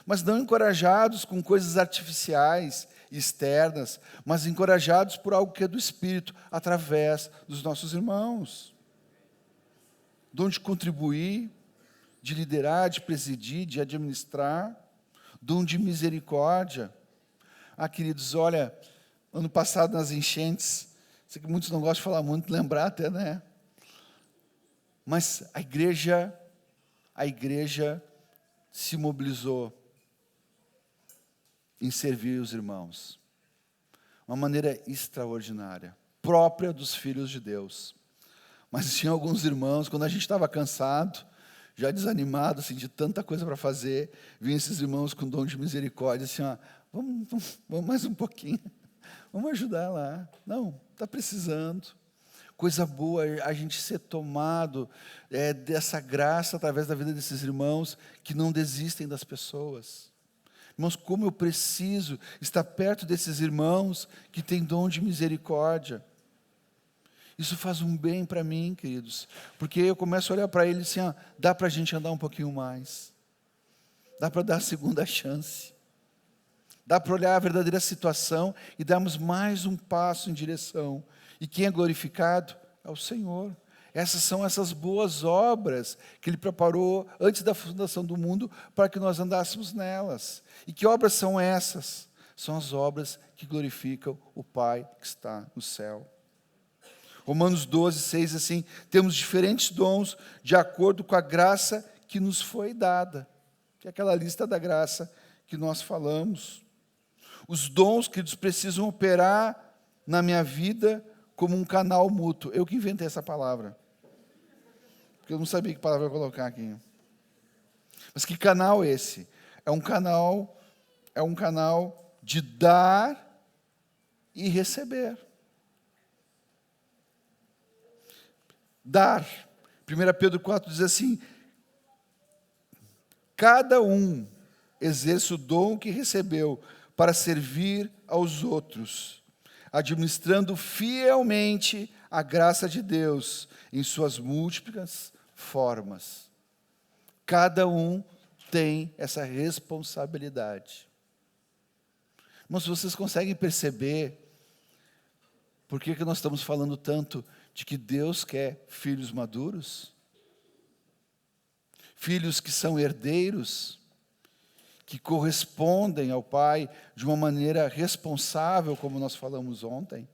Mas não encorajados com coisas artificiais, externas, mas encorajados por algo que é do Espírito, através dos nossos irmãos. Dom de contribuir, de liderar, de presidir, de administrar. Dom de misericórdia. Queridos, olha, ano passado nas enchentes, sei que muitos não gostam de falar muito, lembrar até, né? Mas a igreja se mobilizou em servir os irmãos. Uma maneira extraordinária, própria dos filhos de Deus. Mas tinha alguns irmãos, quando a gente estava cansado, já desanimado, assim, de tanta coisa para fazer, vinham esses irmãos com dom de misericórdia, assim, vamos mais um pouquinho, vamos ajudar lá. Não, está precisando. Coisa boa a gente ser tomado dessa graça através da vida desses irmãos que não desistem das pessoas. Irmãos, como eu preciso estar perto desses irmãos que têm dom de misericórdia. Isso faz um bem para mim, queridos, porque eu começo a olhar para ele assim, dá para a gente andar um pouquinho mais, dá para dar a segunda chance, dá para olhar a verdadeira situação e darmos mais um passo em direção. E quem é glorificado é o Senhor. Essas são essas boas obras que Ele preparou antes da fundação do mundo para que nós andássemos nelas. E que obras são essas? São as obras que glorificam o Pai que está no céu. Romanos 12, 6, assim, temos diferentes dons de acordo com a graça que nos foi dada. Que é aquela lista da graça que nós falamos. Os dons, queridos, precisam operar na minha vida como um canal mútuo. Eu que inventei essa palavra. Porque eu não sabia que palavra eu ia colocar aqui. Mas que canal é esse? É um canal de dar e receber. Dar. 1 Pedro 4 diz assim: cada um exerce o dom que recebeu para servir aos outros, administrando fielmente a graça de Deus em suas múltiplas formas. Cada um tem essa responsabilidade. Irmãos, vocês conseguem perceber por que nós estamos falando tanto de que Deus quer filhos maduros? Filhos que são herdeiros, que correspondem ao Pai de uma maneira responsável, como nós falamos ontem.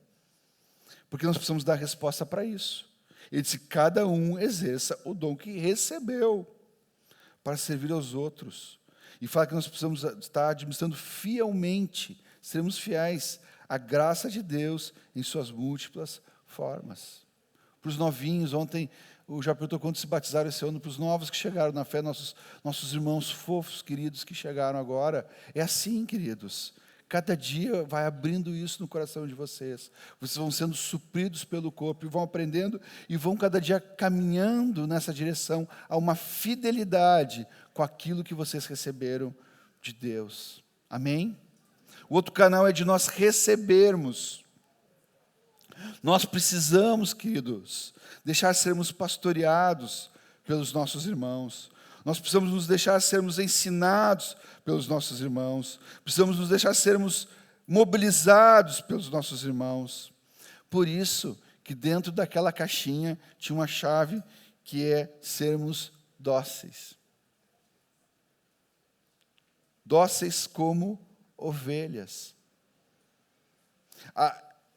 Porque nós precisamos dar resposta para isso. Ele disse: cada um exerça o dom que recebeu para servir aos outros. E fala que nós precisamos estar administrando fielmente, sermos fiéis à graça de Deus em suas múltiplas formas. Para os novinhos, ontem o já perguntou quando se batizaram esse ano, para os novos que chegaram na fé, nossos irmãos fofos, queridos, que chegaram agora. É assim, queridos. Cada dia vai abrindo isso no coração de vocês. Vocês vão sendo supridos pelo corpo e vão aprendendo e vão cada dia caminhando nessa direção a uma fidelidade com aquilo que vocês receberam de Deus. Amém? O outro canal é de nós recebermos. Nós precisamos, queridos, deixar sermos pastoreados pelos nossos irmãos. Nós precisamos nos deixar sermos ensinados pelos nossos irmãos. Precisamos nos deixar sermos mobilizados pelos nossos irmãos. Por isso que dentro daquela caixinha tinha uma chave que é sermos dóceis. Dóceis como ovelhas.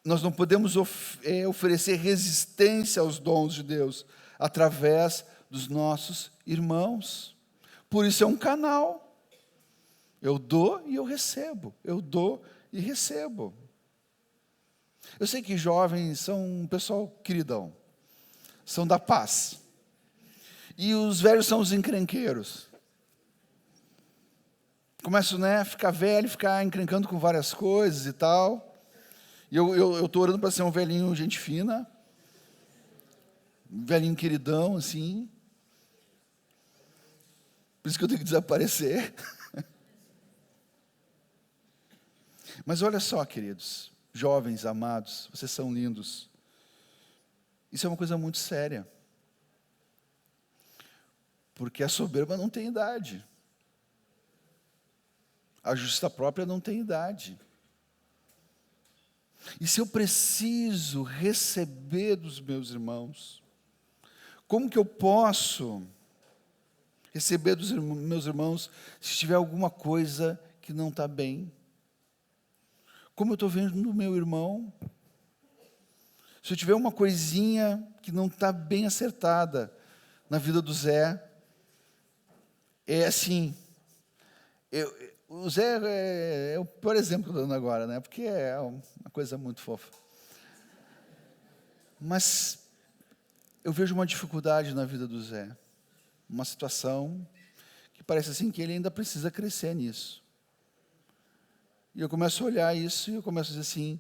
Nós não podemos oferecer resistência aos dons de Deus através dos nossos irmãos. Por isso é um canal. Eu dou e eu recebo. Eu dou e recebo. Eu sei que jovens são um pessoal queridão. São da paz. E os velhos são os encrenqueiros. começo, né, a ficar velho, ficar encrencando com várias coisas e tal. E eu estou orando para ser um velhinho gente fina, um velhinho queridão, assim. Por isso que eu tenho que desaparecer. Mas olha só, queridos, jovens, amados, vocês são lindos. Isso é uma coisa muito séria. Porque a soberba não tem idade. A justiça própria não tem idade. E se eu preciso receber dos meus irmãos, como que eu posso receber dos meus irmãos se tiver alguma coisa que não está bem? Como eu estou vendo no meu irmão? Se eu tiver uma coisinha que não está bem acertada na vida do Zé, é assim, o Zé é o pior exemplo que eu estou dando agora, né? Porque é uma coisa muito fofa. Mas eu vejo uma dificuldade na vida do Zé, uma situação que parece assim que ele ainda precisa crescer nisso. E eu começo a olhar isso e eu começo a dizer assim,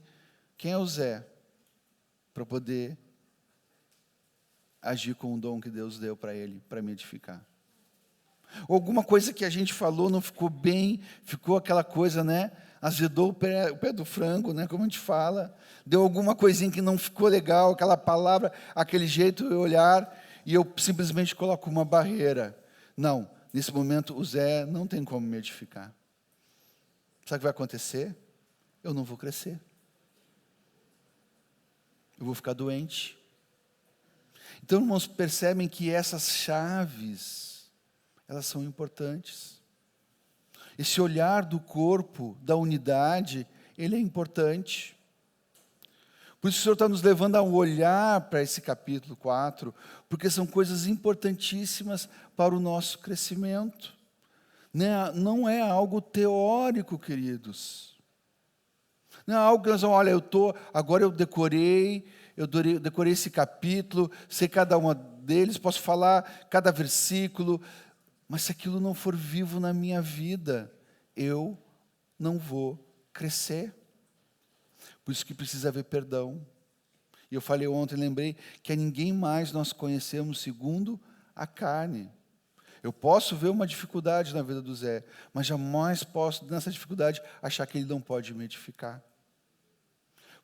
quem é o Zé para poder agir com o dom que Deus deu para ele, para me edificar? Ou alguma coisa que a gente falou não ficou bem, ficou aquela coisa, né? Azedou o pé do frango, né? Como a gente fala. Deu alguma coisinha que não ficou legal, aquela palavra, aquele jeito de olhar, e eu simplesmente coloco uma barreira. Não, nesse momento o Zé não tem como me edificar. Sabe o que vai acontecer? Eu não vou crescer. Eu vou ficar doente. Então, irmãos, percebem que essas chaves, elas são importantes. Esse olhar do corpo, da unidade, ele é importante. Por isso o Senhor está nos levando a olhar para esse capítulo 4, porque são coisas importantíssimas para o nosso crescimento. Não é algo teórico, queridos. Não é algo que nós vamos, olha, agora eu decorei esse capítulo, sei cada uma deles, posso falar cada versículo, mas se aquilo não for vivo na minha vida, eu não vou crescer. Por isso que precisa haver perdão. E eu falei ontem, lembrei, que a ninguém mais nós conhecemos segundo a carne. Eu posso ver uma dificuldade na vida do Zé, mas jamais posso, nessa dificuldade, achar que ele não pode me edificar.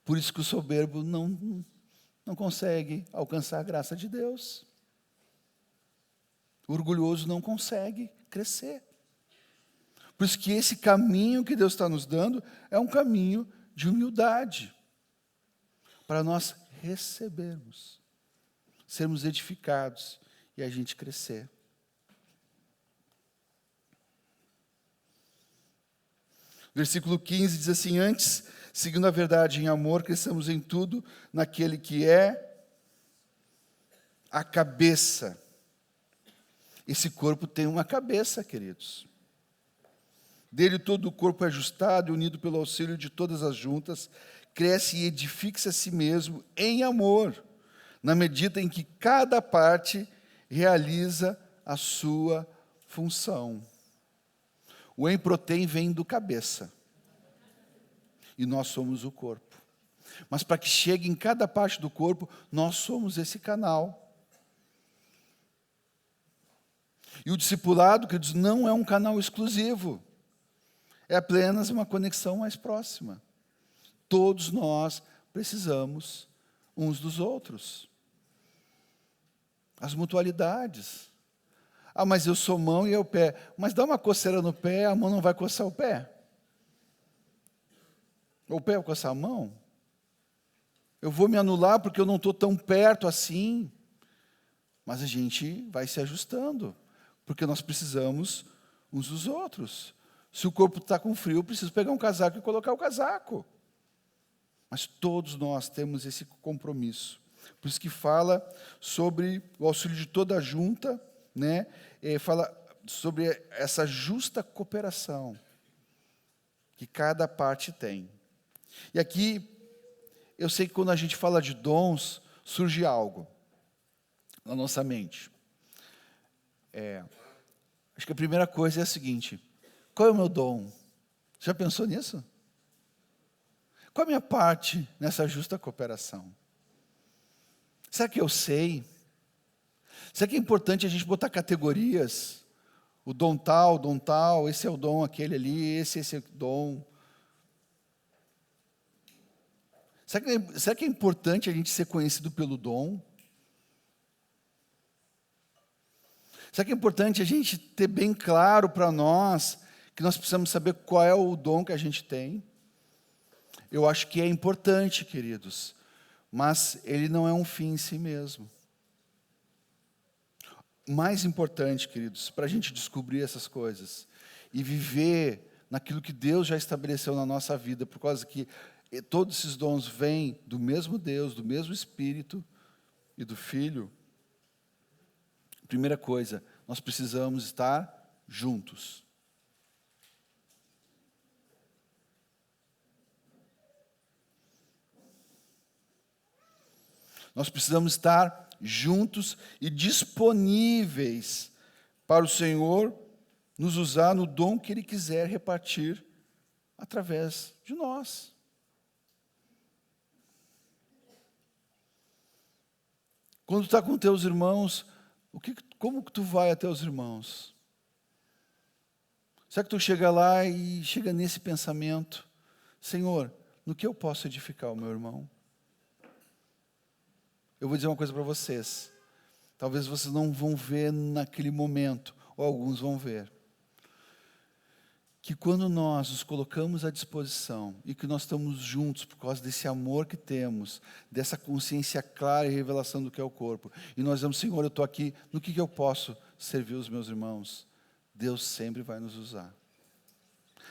Por isso que o soberbo não consegue alcançar a graça de Deus. O orgulhoso não consegue crescer. Por isso que esse caminho que Deus está nos dando é um caminho de humildade, para nós recebermos, sermos edificados e a gente crescer. Versículo 15 diz assim, antes, seguindo a verdade em amor, cresçamos em tudo naquele que é a cabeça. Esse corpo tem uma cabeça, queridos. Dele todo o corpo é ajustado e unido pelo auxílio de todas as juntas, cresce e edifica-se a si mesmo em amor, na medida em que cada parte realiza a sua função. O whey protein vem do cabeça. E nós somos o corpo. Mas para que chegue em cada parte do corpo, nós somos esse canal. E o discipulado, queridos, não é um canal exclusivo. É apenas uma conexão mais próxima. Todos nós precisamos uns dos outros. As mutualidades. Ah, mas eu sou mão e eu pé. Mas dá uma coceira no pé, a mão não vai coçar o pé. O pé vai coçar a mão. Eu vou me anular porque eu não estou tão perto assim. Mas a gente vai se ajustando. Porque nós precisamos uns dos outros. Se o corpo está com frio, eu preciso pegar um casaco e colocar o casaco. Mas todos nós temos esse compromisso. Por isso que fala sobre o auxílio de toda a junta, né? Fala sobre essa justa cooperação que cada parte tem. E aqui, eu sei que quando a gente fala de dons, surge algo na nossa mente. Acho que a primeira coisa é a seguinte: Qual é o meu dom? Já pensou nisso? Qual é a minha parte nessa justa cooperação? Será que eu sei? Será que é importante a gente botar categorias? O dom tal, esse é o dom, aquele ali, esse é o dom. Será que é importante a gente ser conhecido pelo dom? Será que é importante a gente ter bem claro para nós que nós precisamos saber qual é o dom que a gente tem? Eu acho que é importante, queridos, mas ele não é um fim em si mesmo. Mais importante, queridos, para a gente descobrir essas coisas e viver naquilo que Deus já estabeleceu na nossa vida, por causa que todos esses dons vêm do mesmo Deus, do mesmo Espírito e do Filho. Primeira coisa, nós precisamos estar juntos. Nós precisamos estar juntos e disponíveis para o Senhor nos usar no dom que Ele quiser repartir através de nós. Quando tu está com teus irmãos, como que tu vai até os irmãos? Será que tu chega lá e chega nesse pensamento? Senhor, no que eu posso edificar o meu irmão? Eu vou dizer uma coisa para vocês. Talvez vocês não vão ver naquele momento, ou alguns vão ver. Que quando nós nos colocamos à disposição e que nós estamos juntos por causa desse amor que temos, dessa consciência clara e revelação do que é o corpo, e nós dizemos, Senhor, eu estou aqui, no que eu posso servir os meus irmãos? Deus sempre vai nos usar.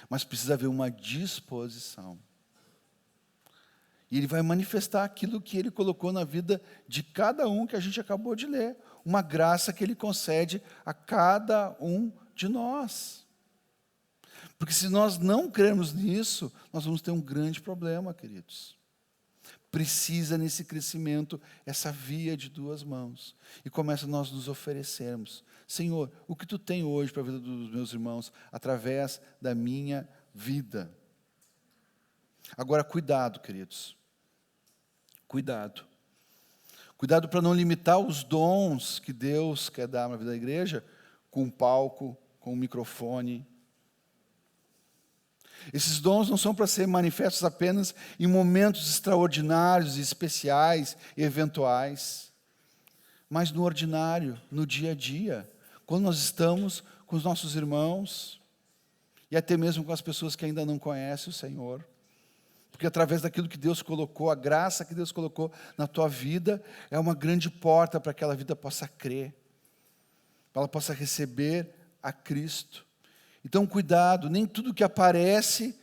Mas precisa haver uma disposição. E Ele vai manifestar aquilo que Ele colocou na vida de cada um que a gente acabou de ler. Uma graça que Ele concede a cada um de nós. Porque se nós não crermos nisso, nós vamos ter um grande problema, queridos. Precisa nesse crescimento, essa via de duas mãos. E começa nós nos oferecermos. Senhor, o que Tu tem hoje para a vida dos meus irmãos, através da minha vida? Agora, cuidado, queridos. Cuidado. Cuidado para não limitar os dons que Deus quer dar na vida da igreja com um palco, com um microfone. Esses dons não são para ser manifestos apenas em momentos extraordinários, especiais e eventuais, mas no ordinário, no dia a dia, quando nós estamos com os nossos irmãos e até mesmo com as pessoas que ainda não conhecem o Senhor. Porque através daquilo que Deus colocou, a graça que Deus colocou na tua vida, é uma grande porta para que aquela vida possa crer, para ela possa receber a Cristo. Então, cuidado, nem tudo que aparece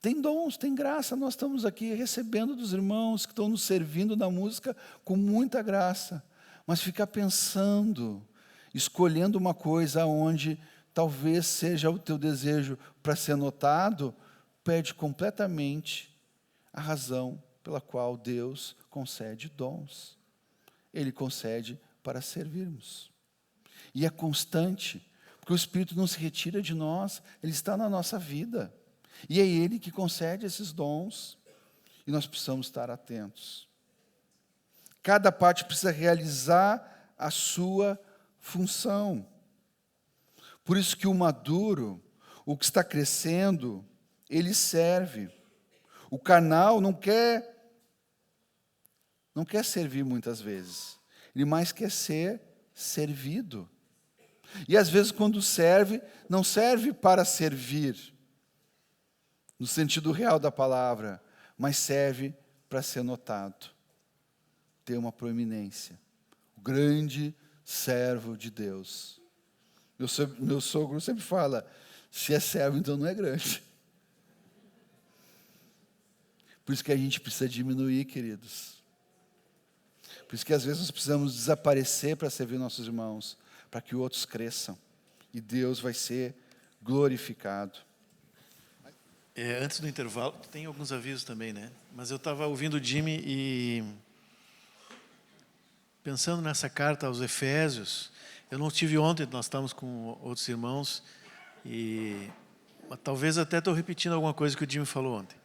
tem dons, tem graça. Nós estamos aqui recebendo dos irmãos que estão nos servindo na música com muita graça. Mas ficar pensando, escolhendo uma coisa onde talvez seja o teu desejo para ser notado, perde completamente a razão pela qual Deus concede dons. Ele concede para servirmos. E é constante, porque o Espírito não se retira de nós, Ele está na nossa vida. E é Ele que concede esses dons. E nós precisamos estar atentos. Cada parte precisa realizar a sua função. Por isso que o maduro, o que está crescendo, ele serve. O carnal não quer servir muitas vezes. Ele mais quer ser servido. E às vezes quando serve, não serve para servir, no sentido real da palavra, mas serve para ser notado, ter uma proeminência. O grande servo de Deus. Meu sogro sempre fala, se é servo, então não é grande. Por isso que a gente precisa diminuir, queridos. Por isso que às vezes nós precisamos desaparecer para servir nossos irmãos, para que outros cresçam. E Deus vai ser glorificado. Antes do intervalo, tem alguns avisos também, né? Mas eu estava ouvindo o Jimmy e pensando nessa carta aos Efésios. Eu não estive ontem, nós estávamos com outros irmãos e talvez até estou repetindo alguma coisa que o Jimmy falou ontem.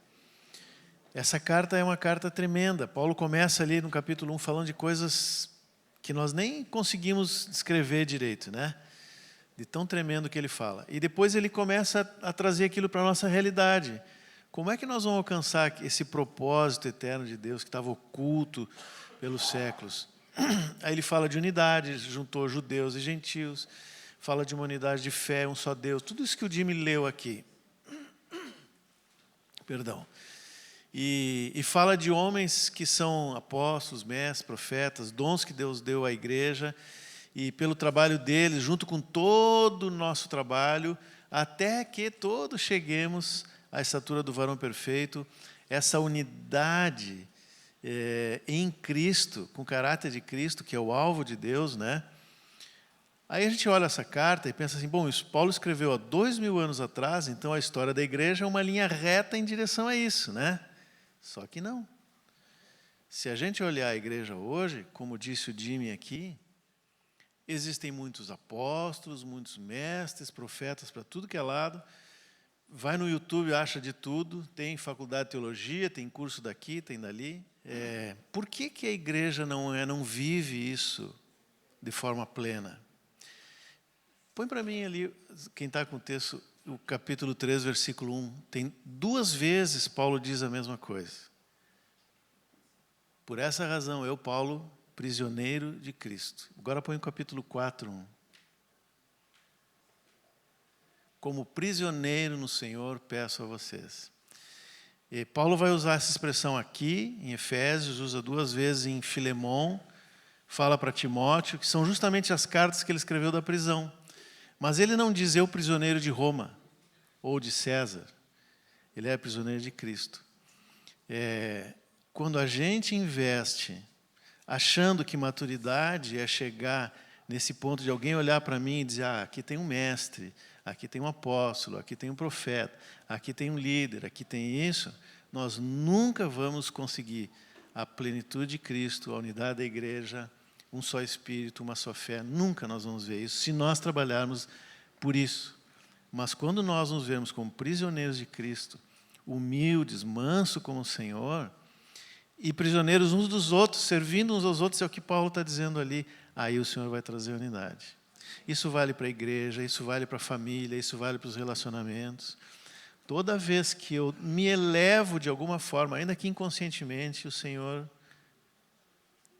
Essa carta é uma carta tremenda. Paulo começa ali no capítulo 1 falando de coisas que nós nem conseguimos descrever direito, né? De tão tremendo que ele fala. E depois ele começa a trazer aquilo para a nossa realidade. Como é que nós vamos alcançar esse propósito eterno de Deus que estava oculto pelos séculos? Aí ele fala de unidade, juntou judeus e gentios, fala de uma unidade de fé, um só Deus. Tudo isso que o Jimmy leu aqui. Perdão. E fala de homens que são apóstolos, mestres, profetas, dons que Deus deu à igreja, e pelo trabalho deles, junto com todo o nosso trabalho, até que todos cheguemos à estatura do varão perfeito, essa unidade em Cristo, com o caráter de Cristo, que é o alvo de Deus, né? Aí a gente olha essa carta e pensa assim, bom, isso Paulo escreveu há 2000 anos atrás, então a história da igreja é uma linha reta em direção a isso, né? Só que não. Se a gente olhar a igreja hoje, como disse o Jimmy aqui, existem muitos apóstolos, muitos mestres, profetas para tudo que é lado. Vai no YouTube, acha de tudo, tem faculdade de teologia, tem curso daqui, tem dali. Por que a igreja não vive isso de forma plena? Põe para mim ali, quem está com o texto, o capítulo 3, versículo 1. Tem 2 vezes Paulo diz a mesma coisa. Por essa razão, eu, Paulo, prisioneiro de Cristo. Agora põe o capítulo 4, 1. Como prisioneiro no Senhor, peço a vocês. E Paulo vai usar essa expressão aqui, em Efésios, usa 2 vezes em Filemão, fala para Timóteo, que são justamente as cartas que ele escreveu da prisão. Mas ele não diz eu prisioneiro de Roma ou de César. Ele é prisioneiro de Cristo. Quando a gente investe achando que maturidade é chegar nesse ponto de alguém olhar para mim e dizer, aqui tem um mestre, aqui tem um apóstolo, aqui tem um profeta, aqui tem um líder, aqui tem isso, nós nunca vamos conseguir a plenitude de Cristo, a unidade da igreja, um só Espírito, uma só fé. Nunca nós vamos ver isso, se nós trabalharmos por isso. Mas quando nós nos vemos como prisioneiros de Cristo, humildes, mansos como o Senhor, e prisioneiros uns dos outros, servindo uns aos outros, é o que Paulo está dizendo ali, aí o Senhor vai trazer unidade. Isso vale para a igreja, isso vale para a família, isso vale para os relacionamentos. Toda vez que eu me elevo de alguma forma, ainda que inconscientemente, o Senhor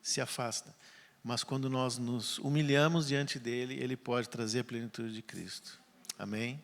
se afasta. Mas quando nós nos humilhamos diante dele, ele pode trazer a plenitude de Cristo. Amém?